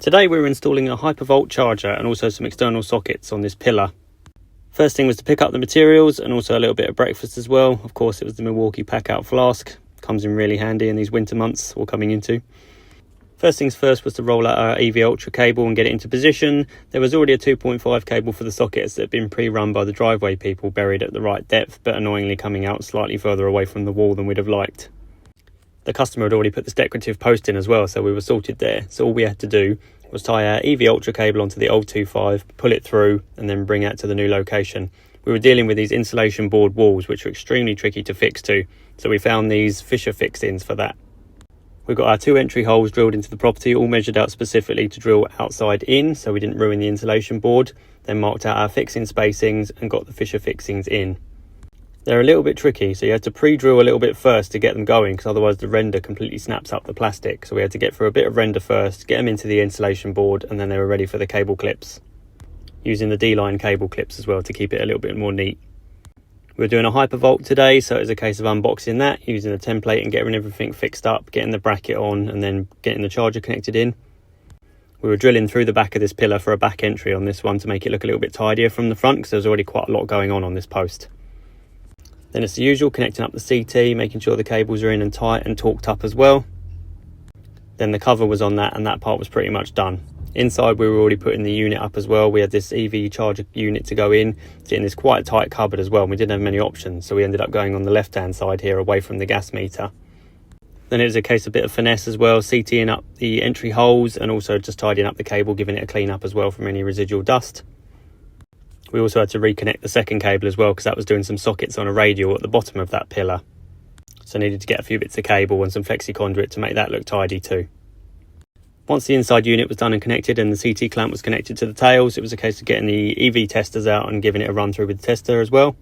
Today we were installing a Hypervolt charger and also some external sockets on this pillar. First thing was to pick up the materials and also a little bit of breakfast as well. Of course it was the Milwaukee pack out flask. Comes in really handy in these winter months we're coming into. First things first was to roll out our EV Ultra cable and get it into position. There was already a 2.5 cable for the sockets that had been pre-run by the driveway people, buried at the right depth, but annoyingly coming out slightly further away from the wall than we'd have liked. The customer had already put this decorative post in as well, so we were sorted there. So all we had to do was tie our EV Ultra cable onto the old 2.5, pull it through, and then bring it to the new location. We were dealing with these insulation board walls, which are extremely tricky to fix to, so we found these Fisher fix-ins for that. We've got our 2 entry holes drilled into the property, all measured out specifically to drill outside in, so we didn't ruin the insulation board. Then marked out our fixing spacings and got the Fisher fixings in. They're a little bit tricky, so you had to pre-drill a little bit first to get them going, because otherwise the render completely snaps up the plastic. So we had to get through a bit of render first, get them into the insulation board, and then they were ready for the cable clips. Using the D-line cable clips as well to keep it a little bit more neat. We were doing a Hypervolt today, so it was a case of unboxing that, using a template and getting everything fixed up, getting the bracket on, and then getting the charger connected in. We were drilling through the back of this pillar for a back entry on this one to make it look a little bit tidier from the front, because there was already quite a lot going on this post. Then it's the usual, connecting up the CT, making sure the cables are in and tight and torqued up as well. Then the cover was on that, and that part was pretty much done. Inside we were already putting the unit up as well. We had this EV charger unit to go in, in this quite tight cupboard as well, and we didn't have many options, so we ended up going on the left hand side here away from the gas meter. Then it was a case of a bit of finesse as well, CTing up the entry holes and also just tidying up the cable, giving it a clean up as well from any residual dust. We also had to reconnect the second cable as well, because that was doing some sockets on a radial at the bottom of that pillar. So I needed to get a few bits of cable and some flexi conduit to make that look tidy too. Once the inside unit was done and connected and the CT clamp was connected to the tails, it was a case of getting the EV testers out and giving it a run through with the tester as well.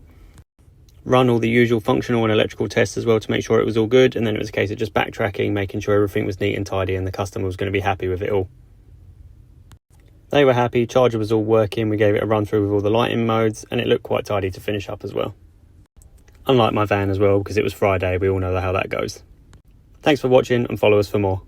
Run all the usual functional and electrical tests as well to make sure it was all good, and then it was a case of just backtracking, making sure everything was neat and tidy and the customer was going to be happy with it all. They were happy, charger was all working, we gave it a run through with all the lighting modes, and it looked quite tidy to finish up as well. Unlike my van as well, because it was Friday, we all know how that goes. Thanks for watching and follow us for more.